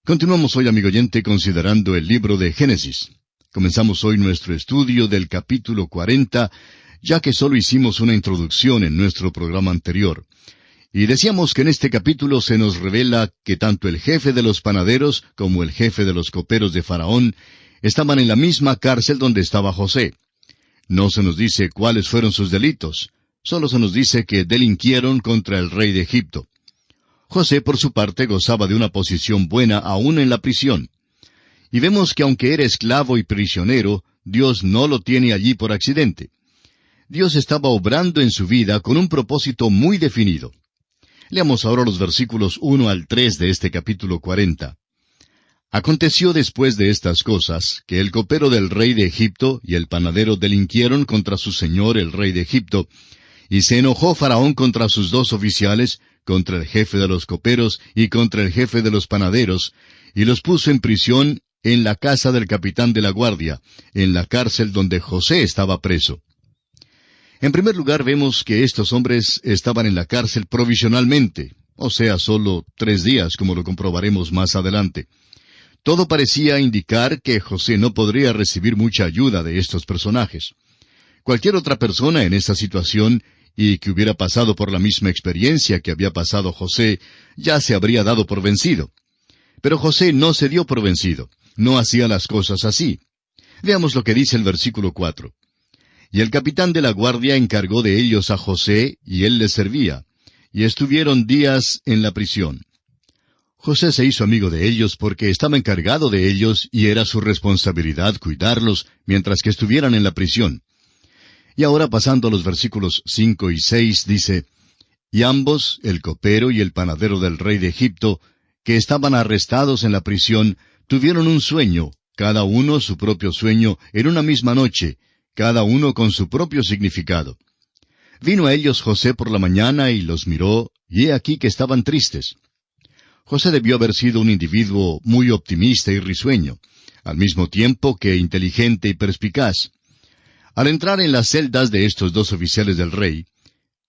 Continuamos hoy, amigo oyente, considerando el libro de Génesis. Comenzamos hoy nuestro estudio del capítulo 40, ya que solo hicimos una introducción en nuestro programa anterior. Y decíamos que en este capítulo se nos revela que tanto el jefe de los panaderos como el jefe de los coperos de Faraón estaban en la misma cárcel donde estaba José. No se nos dice cuáles fueron sus delitos, solo se nos dice que delinquieron contra el rey de Egipto. José, por su parte, gozaba de una posición buena aún en la prisión. Y vemos que aunque era esclavo y prisionero, Dios no lo tiene allí por accidente. Dios estaba obrando en su vida con un propósito muy definido. Leamos ahora los versículos 1 al 3 de este capítulo 40. Aconteció después de estas cosas, que el copero del rey de Egipto y el panadero delinquieron contra su señor el rey de Egipto, y se enojó Faraón contra sus dos oficiales, contra el jefe de los coperos y contra el jefe de los panaderos, y los puso en prisión en la casa del capitán de la guardia, en la cárcel donde José estaba preso. En primer lugar, vemos que estos hombres estaban en la cárcel provisionalmente, o sea, solo 3 días, como lo comprobaremos más adelante. Todo parecía indicar que José no podría recibir mucha ayuda de estos personajes. Cualquier otra persona en esa situación, y que hubiera pasado por la misma experiencia que había pasado José, ya se habría dado por vencido. Pero José no se dio por vencido, no hacía las cosas así. Veamos lo que dice el versículo 4. Y el capitán de la guardia encargó de ellos a José, y él les servía, y estuvieron días en la prisión. José se hizo amigo de ellos porque estaba encargado de ellos y era su responsabilidad cuidarlos mientras que estuvieran en la prisión. Y ahora pasando a los versículos 5 y 6, dice, Y ambos, el copero y el panadero del rey de Egipto, que estaban arrestados en la prisión, tuvieron un sueño, cada uno su propio sueño, en una misma noche, cada uno con su propio significado. Vino a ellos José por la mañana y los miró, y he aquí que estaban tristes. José debió haber sido un individuo muy optimista y risueño, al mismo tiempo que inteligente y perspicaz. Al entrar en las celdas de estos dos oficiales del rey,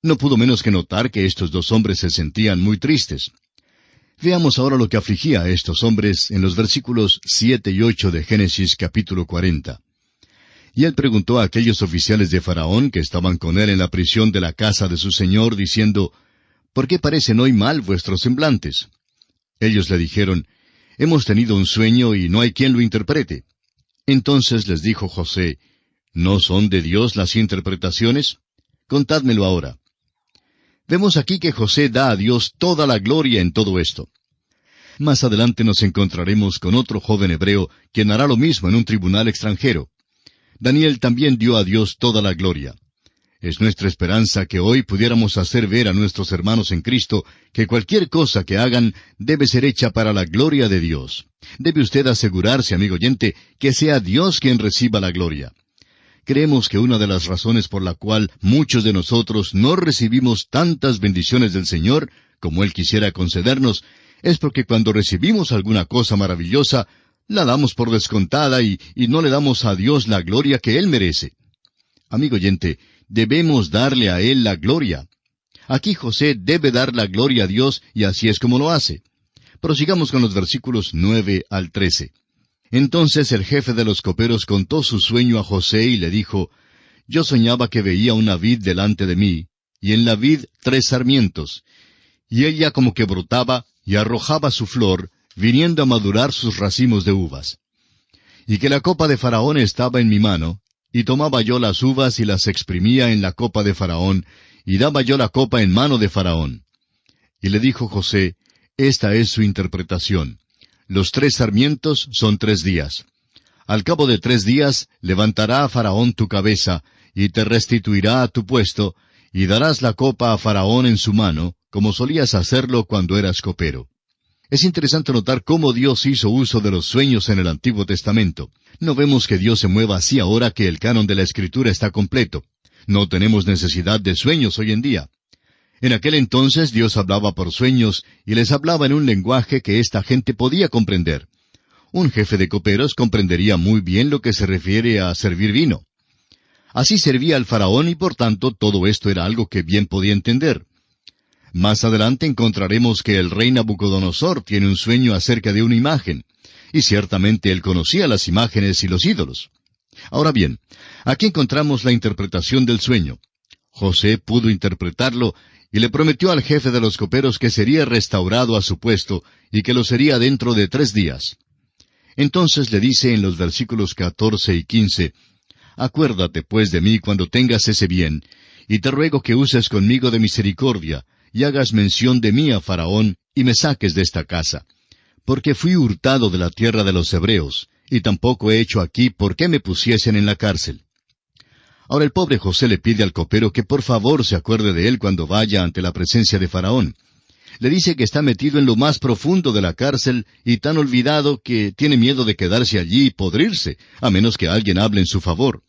no pudo menos que notar que estos dos hombres se sentían muy tristes. Veamos ahora lo que afligía a estos hombres en los versículos 7 y 8 de Génesis capítulo 40. Y él preguntó a aquellos oficiales de Faraón que estaban con él en la prisión de la casa de su señor, diciendo, ¿Por qué parecen hoy mal vuestros semblantes? Ellos le dijeron, Hemos tenido un sueño y no hay quien lo interprete. Entonces les dijo José, ¿No son de Dios las interpretaciones? Contádmelo ahora. Vemos aquí que José da a Dios toda la gloria en todo esto. Más adelante nos encontraremos con otro joven hebreo quien hará lo mismo en un tribunal extranjero. Daniel también dio a Dios toda la gloria. Es nuestra esperanza que hoy pudiéramos hacer ver a nuestros hermanos en Cristo que cualquier cosa que hagan debe ser hecha para la gloria de Dios. Debe usted asegurarse, amigo oyente, que sea Dios quien reciba la gloria. Creemos que una de las razones por la cual muchos de nosotros no recibimos tantas bendiciones del Señor como Él quisiera concedernos, es porque cuando recibimos alguna cosa maravillosa, la damos por descontada y no le damos a Dios la gloria que Él merece. Amigo oyente, debemos darle a Él la gloria. Aquí José debe dar la gloria a Dios y así es como lo hace. Prosigamos con los versículos 9 al 13. Entonces el jefe de los coperos contó su sueño a José y le dijo, Yo soñaba que veía una vid delante de mí, y en la vid 3 sarmientos, y ella como que brotaba y arrojaba su flor, viniendo a madurar sus racimos de uvas. Y que la copa de Faraón estaba en mi mano, y tomaba yo las uvas y las exprimía en la copa de Faraón, y daba yo la copa en mano de Faraón. Y le dijo José, Esta es su interpretación. Los 3 sarmientos son 3 días. Al cabo de 3 días levantará a Faraón tu cabeza, y te restituirá a tu puesto, y darás la copa a Faraón en su mano, como solías hacerlo cuando eras copero. Es interesante notar cómo Dios hizo uso de los sueños en el Antiguo Testamento. No vemos que Dios se mueva así ahora que el canon de la Escritura está completo. No tenemos necesidad de sueños hoy en día. En aquel entonces Dios hablaba por sueños y les hablaba en un lenguaje que esta gente podía comprender. Un jefe de coperos comprendería muy bien lo que se refiere a servir vino. Así servía al faraón y por tanto todo esto era algo que bien podía entender. Más adelante encontraremos que el rey Nabucodonosor tiene un sueño acerca de una imagen, y ciertamente él conocía las imágenes y los ídolos. Ahora bien, aquí encontramos la interpretación del sueño. José pudo interpretarlo y le prometió al jefe de los coperos que sería restaurado a su puesto y que lo sería dentro de 3 días. Entonces le dice en los versículos 14 y 15, «Acuérdate pues de mí cuando tengas ese bien, y te ruego que uses conmigo de misericordia, y hagas mención de mí a Faraón, y me saques de esta casa. Porque fui hurtado de la tierra de los hebreos, y tampoco he hecho aquí por qué me pusiesen en la cárcel». Ahora el pobre José le pide al copero que por favor se acuerde de él cuando vaya ante la presencia de Faraón. Le dice que está metido en lo más profundo de la cárcel y tan olvidado que tiene miedo de quedarse allí y podrirse, a menos que alguien hable en su favor.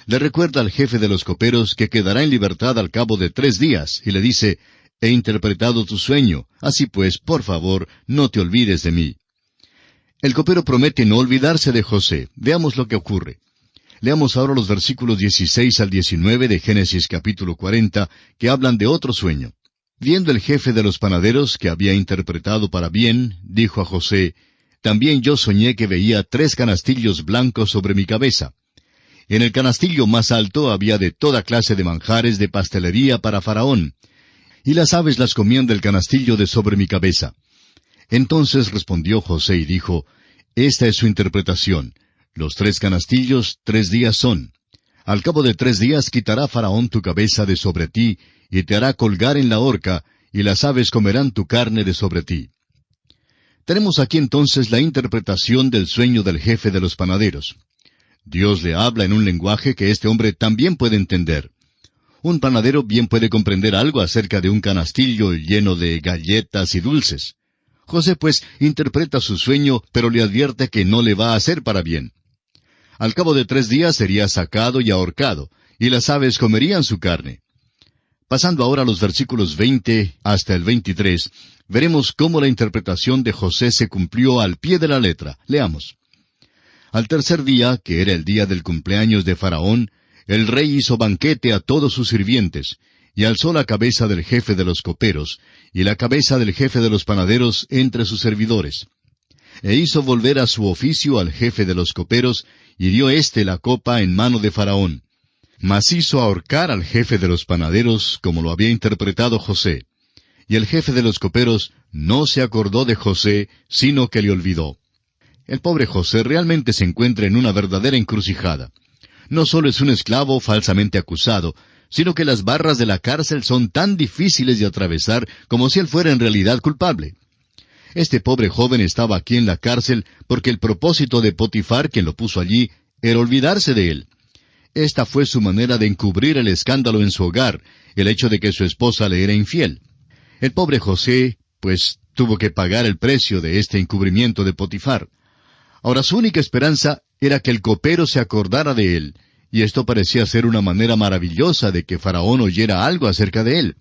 Le recuerda al jefe de los coperos que quedará en libertad al cabo de 3 días, y le dice, «He interpretado tu sueño, así pues, por favor, no te olvides de mí». El copero promete no olvidarse de José. Veamos lo que ocurre. Leamos ahora los versículos 16 al 19 de Génesis capítulo 40, que hablan de otro sueño. Viendo el jefe de los panaderos, que había interpretado para bien, dijo a José, «También yo soñé que veía 3 canastillos blancos sobre mi cabeza. En el canastillo más alto había de toda clase de manjares de pastelería para Faraón, y las aves las comían del canastillo de sobre mi cabeza». Entonces respondió José y dijo, «Esta es su interpretación. Los 3 canastillos 3 días son. Al cabo de 3 días quitará Faraón tu cabeza de sobre ti, y te hará colgar en la horca, y las aves comerán tu carne de sobre ti». Tenemos aquí entonces la interpretación del sueño del jefe de los panaderos. Dios le habla en un lenguaje que este hombre también puede entender. Un panadero bien puede comprender algo acerca de un canastillo lleno de galletas y dulces. José, pues, interpreta su sueño, pero le advierte que no le va a hacer para bien. Al cabo de 3 días sería sacado y ahorcado, y las aves comerían su carne. Pasando ahora a los versículos 20 hasta el 23, veremos cómo la interpretación de José se cumplió al pie de la letra. Leamos. Al 3er día, que era el día del cumpleaños de Faraón, el rey hizo banquete a todos sus sirvientes, y alzó la cabeza del jefe de los coperos, y la cabeza del jefe de los panaderos entre sus servidores. E hizo volver a su oficio al jefe de los coperos, y dio éste la copa en mano de Faraón. Mas hizo ahorcar al jefe de los panaderos, como lo había interpretado José. Y el jefe de los coperos no se acordó de José, sino que le olvidó. El pobre José realmente se encuentra en una verdadera encrucijada. No solo es un esclavo falsamente acusado, sino que las barras de la cárcel son tan difíciles de atravesar como si él fuera en realidad culpable. Este pobre joven estaba aquí en la cárcel porque el propósito de Potifar, quien lo puso allí, era olvidarse de él. Esta fue su manera de encubrir el escándalo en su hogar, el hecho de que su esposa le era infiel. El pobre José, pues, tuvo que pagar el precio de este encubrimiento de Potifar. Ahora su única esperanza era que el copero se acordara de él, y esto parecía ser una manera maravillosa de que Faraón oyera algo acerca de él.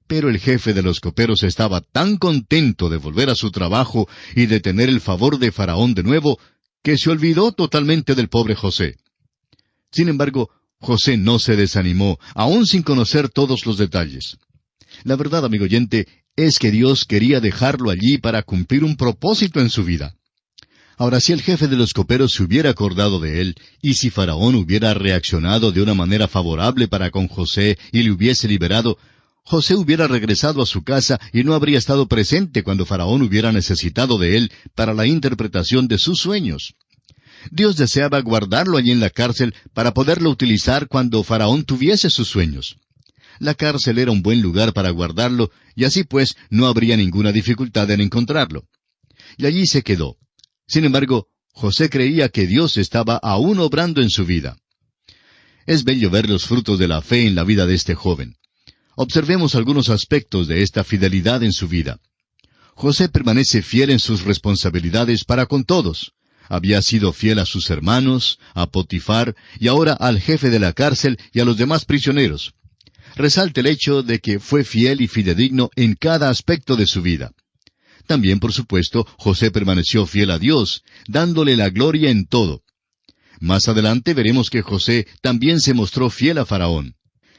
Pero el jefe de los coperos estaba tan contento de volver a su trabajo y de tener el favor de Faraón de nuevo, que se olvidó totalmente del pobre José. Sin embargo, José no se desanimó, aún sin conocer todos los detalles. La verdad, amigo oyente, es que Dios quería dejarlo allí para cumplir un propósito en su vida. Ahora, si el jefe de los coperos se hubiera acordado de él, y si Faraón hubiera reaccionado de una manera favorable para con José y le hubiese liberado, José hubiera regresado a su casa y no habría estado presente cuando Faraón hubiera necesitado de él para la interpretación de sus sueños. Dios deseaba guardarlo allí en la cárcel para poderlo utilizar cuando Faraón tuviese sus sueños. La cárcel era un buen lugar para guardarlo, y así pues no habría ninguna dificultad en encontrarlo. Y allí se quedó. Sin embargo, José creía que Dios estaba aún obrando en su vida. Es bello ver los frutos de la fe en la vida de este joven. Observemos algunos aspectos de esta fidelidad en su vida. José permanece fiel en sus responsabilidades para con todos. Había sido fiel a sus hermanos, a Potifar, y ahora al jefe de la cárcel y a los demás prisioneros. Resalta el hecho de que fue fiel y fidedigno en cada aspecto de su vida. También, por supuesto, José permaneció fiel a Dios, dándole la gloria en todo. Más adelante veremos que José también se mostró fiel a Faraón.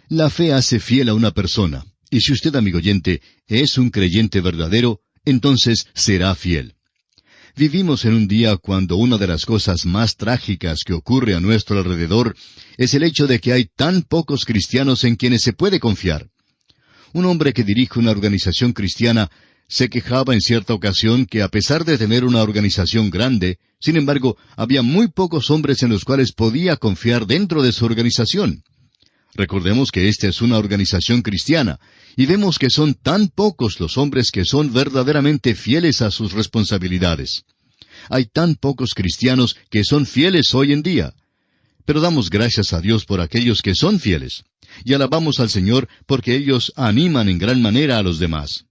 La fe hace fiel a una persona, Y si usted, amigo oyente, es un creyente verdadero, entonces será fiel. Vivimos en un día cuando una de las cosas más trágicas que ocurre a nuestro alrededor es el hecho de que hay tan pocos cristianos en quienes se puede confiar. Un hombre que dirige una organización cristiana se quejaba en cierta ocasión que a pesar de tener una organización grande, sin embargo, había muy pocos hombres en los cuales podía confiar dentro de su organización. Recordemos que esta es una organización cristiana, y vemos que son tan pocos los hombres que son verdaderamente fieles a sus responsabilidades. Hay tan pocos cristianos que son fieles hoy en día. Pero damos gracias a Dios por aquellos que son fieles, y alabamos al Señor porque ellos animan en gran manera a los demás.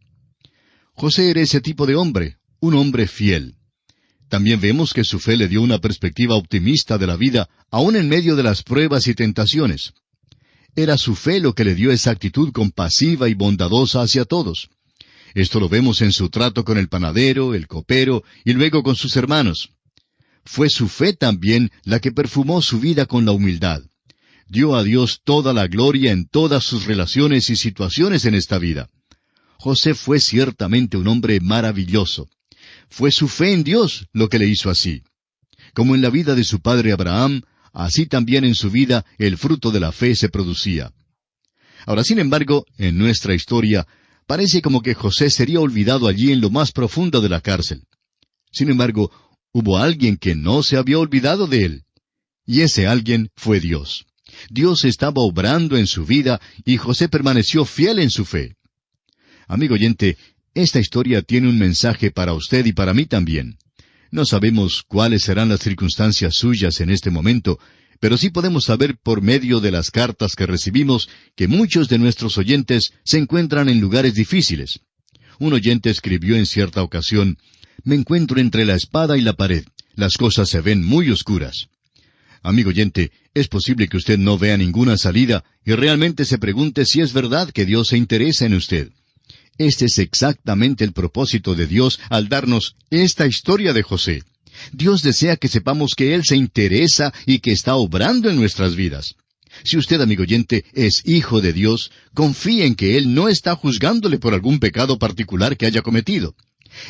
José era ese tipo de hombre, un hombre fiel. También vemos que su fe le dio una perspectiva optimista de la vida, aun en medio de las pruebas y tentaciones. Era su fe lo que le dio esa actitud compasiva y bondadosa hacia todos. Esto lo vemos en su trato con el panadero, el copero y luego con sus hermanos. Fue su fe también la que perfumó su vida con la humildad. Dio a Dios toda la gloria en todas sus relaciones y situaciones en esta vida. José fue ciertamente un hombre maravilloso. Fue su fe en Dios lo que le hizo así. Como en la vida de su padre Abraham, así también en su vida el fruto de la fe se producía. Ahora, sin embargo, en nuestra historia, parece como que José sería olvidado allí en lo más profundo de la cárcel. Sin embargo, hubo alguien que no se había olvidado de él. Y ese alguien fue Dios. Dios estaba obrando en su vida y José permaneció fiel en su fe. Amigo oyente, esta historia tiene un mensaje para usted y para mí también. No sabemos cuáles serán las circunstancias suyas en este momento, pero sí podemos saber por medio de las cartas que recibimos que muchos de nuestros oyentes se encuentran en lugares difíciles. Un oyente escribió en cierta ocasión: «Me encuentro entre la espada y la pared. Las cosas se ven muy oscuras». Amigo oyente, es posible que usted no vea ninguna salida y realmente se pregunte si es verdad que Dios se interesa en usted. Este es exactamente el propósito de Dios al darnos esta historia de José. Dios desea que sepamos que Él se interesa y que está obrando en nuestras vidas. Si usted, amigo oyente, es hijo de Dios, confíe en que Él no está juzgándole por algún pecado particular que haya cometido.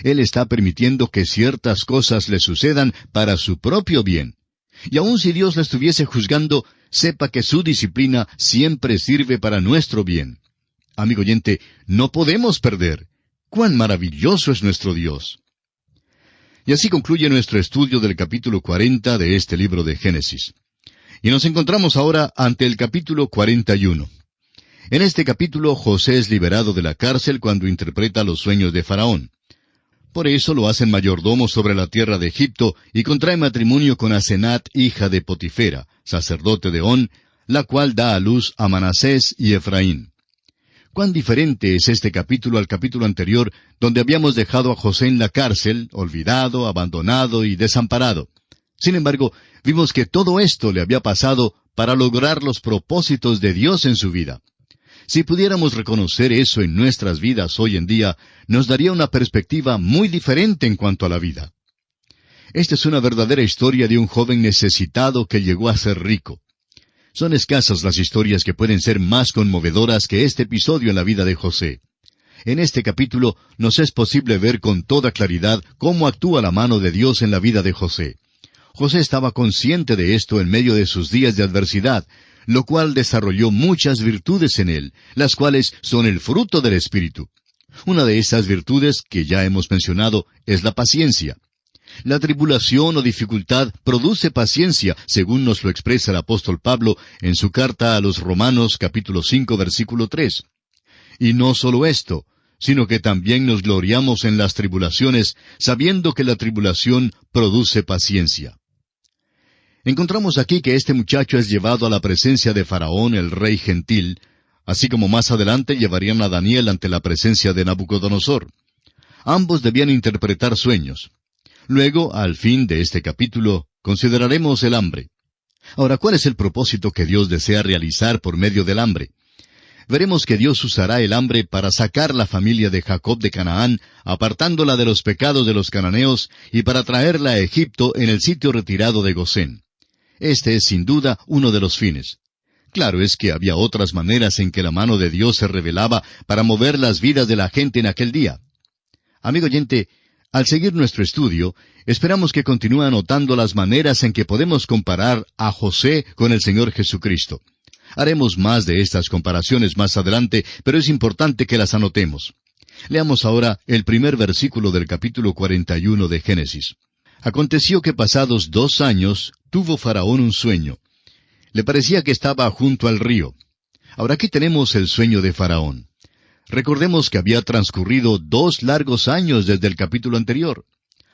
Él está permitiendo que ciertas cosas le sucedan para su propio bien. Y aun si Dios le estuviese juzgando, sepa que su disciplina siempre sirve para nuestro bien. Amigo oyente, no podemos perder. ¡Cuán maravilloso es nuestro Dios! Y así concluye nuestro estudio del capítulo 40 de este libro de Génesis. Y nos encontramos ahora ante el capítulo 41. En este capítulo, José es liberado de la cárcel cuando interpreta los sueños de Faraón. Por eso lo hacen mayordomo sobre la tierra de Egipto y contrae matrimonio con Asenat, hija de Potifera, sacerdote de On, la cual da a luz a Manasés y Efraín. Cuán diferente es este capítulo al capítulo anterior, donde habíamos dejado a José en la cárcel, olvidado, abandonado y desamparado. Sin embargo, vimos que todo esto le había pasado para lograr los propósitos de Dios en su vida. Si pudiéramos reconocer eso en nuestras vidas hoy en día, nos daría una perspectiva muy diferente en cuanto a la vida. Esta es una verdadera historia de un joven necesitado que llegó a ser rico. Son escasas las historias que pueden ser más conmovedoras que este episodio en la vida de José. En este capítulo nos es posible ver con toda claridad cómo actúa la mano de Dios en la vida de José. José estaba consciente de esto en medio de sus días de adversidad, lo cual desarrolló muchas virtudes en él, las cuales son el fruto del Espíritu. Una de esas virtudes que ya hemos mencionado es la paciencia. La tribulación o dificultad produce paciencia, según nos lo expresa el apóstol Pablo en su carta a los Romanos capítulo 5 versículo 3. Y no solo esto, sino que también nos gloriamos en las tribulaciones, sabiendo que la tribulación produce paciencia. Encontramos aquí que este muchacho es llevado a la presencia de Faraón, el rey gentil, así como más adelante llevarían a Daniel ante la presencia de Nabucodonosor. Ambos debían interpretar sueños. Luego, al fin de este capítulo, consideraremos el hambre. Ahora, ¿cuál es el propósito que Dios desea realizar por medio del hambre? Veremos que Dios usará el hambre para sacar la familia de Jacob de Canaán, apartándola de los pecados de los cananeos, y para traerla a Egipto en el sitio retirado de Gosén. Este es sin duda uno de los fines. Claro es que había otras maneras en que la mano de Dios se revelaba para mover las vidas de la gente en aquel día. Amigo oyente, al seguir nuestro estudio, esperamos que continúe anotando las maneras en que podemos comparar a José con el Señor Jesucristo. Haremos más de estas comparaciones más adelante, pero es importante que las anotemos. Leamos ahora el primer versículo del capítulo 41 de Génesis. Aconteció que pasados 2 años tuvo Faraón un sueño. Le parecía que estaba junto al río. Ahora aquí tenemos el sueño de Faraón. Recordemos que había transcurrido 2 largos años desde el capítulo anterior.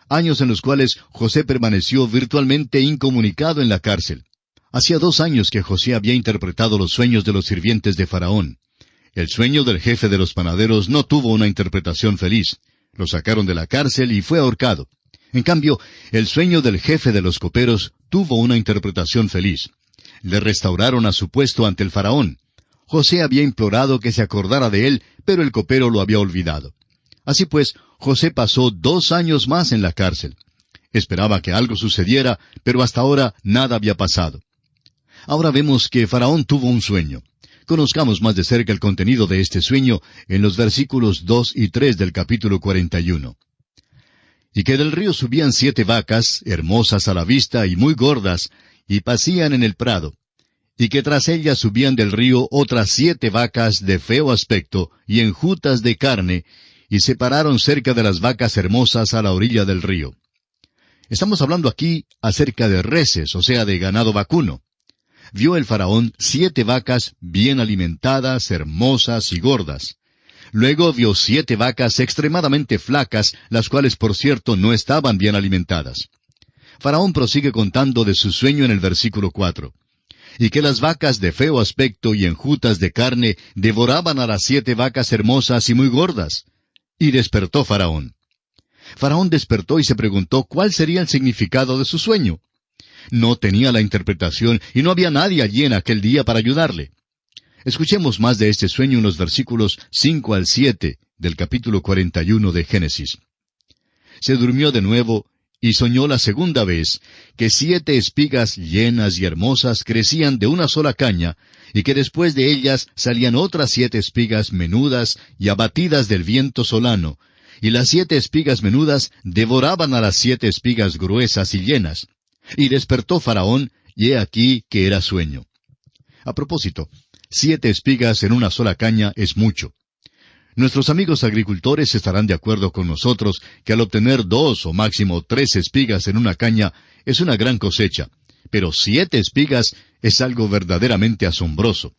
Años en los cuales José permaneció virtualmente incomunicado en la cárcel. Hacía 2 años que José había interpretado los sueños de los sirvientes de Faraón. El sueño del jefe de los panaderos no tuvo una interpretación feliz. Lo sacaron de la cárcel y fue ahorcado. En cambio, el sueño del jefe de los coperos tuvo una interpretación feliz. Le restauraron a su puesto ante el faraón. José había implorado que se acordara de él, pero el copero lo había olvidado. Así pues, José pasó 2 años más en la cárcel. Esperaba que algo sucediera, pero hasta ahora nada había pasado. Ahora vemos que Faraón tuvo un sueño. Conozcamos más de cerca el contenido de este sueño en los versículos 2 y 3 del capítulo 41. Y que del río subían 7 vacas, hermosas a la vista y muy gordas, y pacían en el prado, y que tras ellas subían del río otras 7 vacas de feo aspecto y enjutas de carne, y se pararon cerca de las vacas hermosas a la orilla del río. Estamos hablando aquí acerca de reses, o sea, de ganado vacuno. Vio el faraón 7 vacas bien alimentadas, hermosas y gordas. Luego vio 7 vacas extremadamente flacas, las cuales por cierto no estaban bien alimentadas. Faraón prosigue contando de su sueño en el versículo 4. Y que las vacas de feo aspecto y enjutas de carne devoraban a las 7 vacas hermosas y muy gordas. Y despertó Faraón. Faraón despertó y se preguntó cuál sería el significado de su sueño. No tenía la interpretación y no había nadie allí en aquel día para ayudarle. Escuchemos más de este sueño en los versículos 5 al 7 del capítulo 41 de Génesis. Se durmió de nuevo y soñó la segunda vez que 7 espigas llenas y hermosas crecían de una sola caña, y que después de ellas salían otras 7 espigas menudas y abatidas del viento solano, y las 7 espigas menudas devoraban a las 7 espigas gruesas y llenas. Y despertó Faraón, y he aquí que era sueño. A propósito, 7 espigas en una sola caña es mucho. Nuestros amigos agricultores estarán de acuerdo con nosotros que al obtener 2 o máximo 3 espigas en una caña es una gran cosecha, pero 7 espigas es algo verdaderamente asombroso.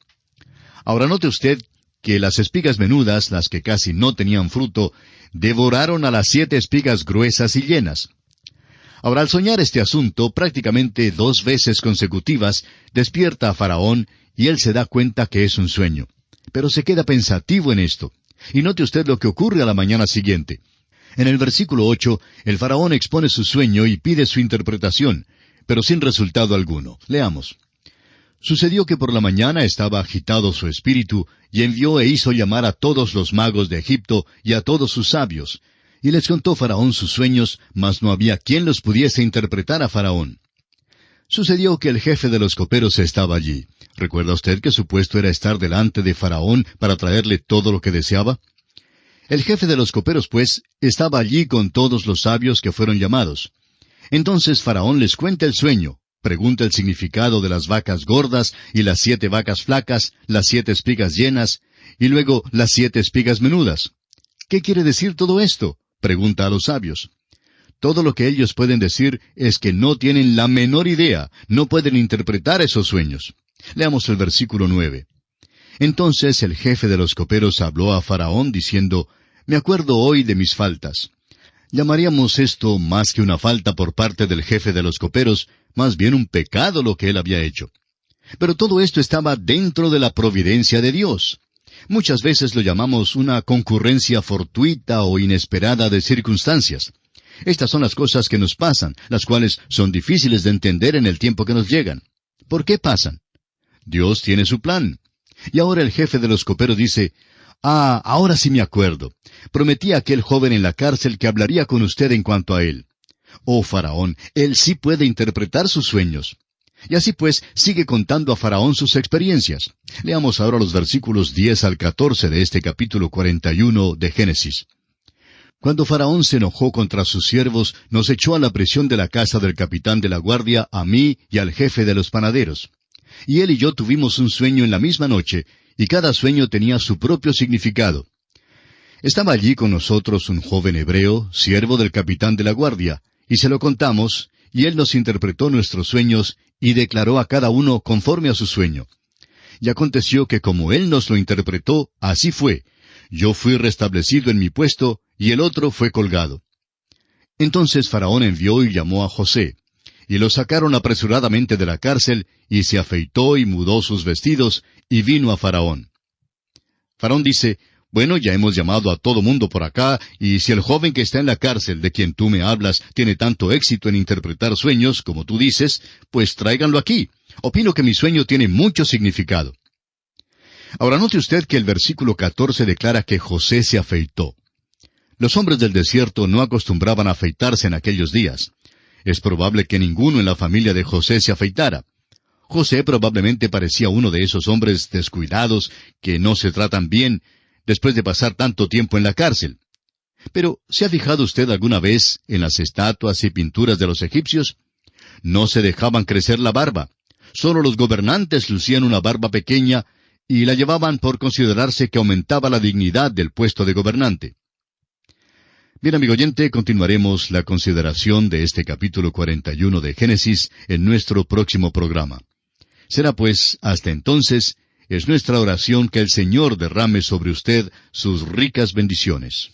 Ahora note usted que las espigas menudas, las que casi no tenían fruto, devoraron a las 7 espigas gruesas y llenas. Ahora, al soñar este asunto prácticamente 2 veces consecutivas, despierta a Faraón y él se da cuenta que es un sueño. Pero se queda pensativo en esto. Y note usted lo que ocurre a la mañana siguiente. En el versículo 8, el faraón expone su sueño y pide su interpretación, pero sin resultado alguno. Leamos. Sucedió que por la mañana estaba agitado su espíritu, y envió e hizo llamar a todos los magos de Egipto y a todos sus sabios. Y les contó Faraón sus sueños, mas no había quien los pudiese interpretar a Faraón. Sucedió que el jefe de los coperos estaba allí. ¿Recuerda usted que su puesto era estar delante de Faraón para traerle todo lo que deseaba? El jefe de los coperos, pues, estaba allí con todos los sabios que fueron llamados. Entonces Faraón les cuenta el sueño, pregunta el significado de las vacas gordas y las 7 vacas flacas, las 7 espigas llenas, y luego las 7 espigas menudas. ¿Qué quiere decir todo esto?, pregunta a los sabios. Todo lo que ellos pueden decir es que no tienen la menor idea, no pueden interpretar esos sueños. Leamos el versículo 9. Entonces el jefe de los coperos habló a Faraón diciendo, «Me acuerdo hoy de mis faltas». Llamaríamos esto más que una falta por parte del jefe de los coperos, más bien un pecado lo que él había hecho. Pero todo esto estaba dentro de la providencia de Dios. Muchas veces lo llamamos una concurrencia fortuita o inesperada de circunstancias. Estas son las cosas que nos pasan, las cuales son difíciles de entender en el tiempo que nos llegan. ¿Por qué pasan? Dios tiene su plan. Y ahora el jefe de los coperos dice, ahora sí me acuerdo. Prometí a aquel joven en la cárcel que hablaría con usted en cuanto a él. Oh, Faraón, él sí puede interpretar sus sueños. Y así pues, sigue contando a Faraón sus experiencias. Leamos ahora los versículos 10 al 14 de este capítulo 41 de Génesis. Cuando Faraón se enojó contra sus siervos, nos echó a la prisión de la casa del capitán de la guardia, a mí y al jefe de los panaderos. Y él y yo tuvimos un sueño en la misma noche, y cada sueño tenía su propio significado. Estaba allí con nosotros un joven hebreo, siervo del capitán de la guardia, y se lo contamos, y él nos interpretó nuestros sueños, y declaró a cada uno conforme a su sueño. Y aconteció que como él nos lo interpretó, así fue. Yo fui restablecido en mi puesto, y el otro fue colgado. Entonces Faraón envió y llamó a José, y lo sacaron apresuradamente de la cárcel, y se afeitó y mudó sus vestidos, y vino a Faraón. Faraón dice, bueno, ya hemos llamado a todo mundo por acá, y si el joven que está en la cárcel, de quien tú me hablas, tiene tanto éxito en interpretar sueños, como tú dices, pues tráiganlo aquí. Opino que mi sueño tiene mucho significado. Ahora note usted que el versículo 14 declara que José se afeitó. Los hombres del desierto no acostumbraban a afeitarse en aquellos días. Es probable que ninguno en la familia de José se afeitara. José probablemente parecía uno de esos hombres descuidados que no se tratan bien después de pasar tanto tiempo en la cárcel. Pero, ¿se ha fijado usted alguna vez en las estatuas y pinturas de los egipcios? No se dejaban crecer la barba. Solo los gobernantes lucían una barba pequeña y la llevaban por considerarse que aumentaba la dignidad del puesto de gobernante. Bien, amigo oyente, continuaremos la consideración de este capítulo 41 de Génesis en nuestro próximo programa. Será pues, hasta entonces, es nuestra oración que el Señor derrame sobre usted sus ricas bendiciones.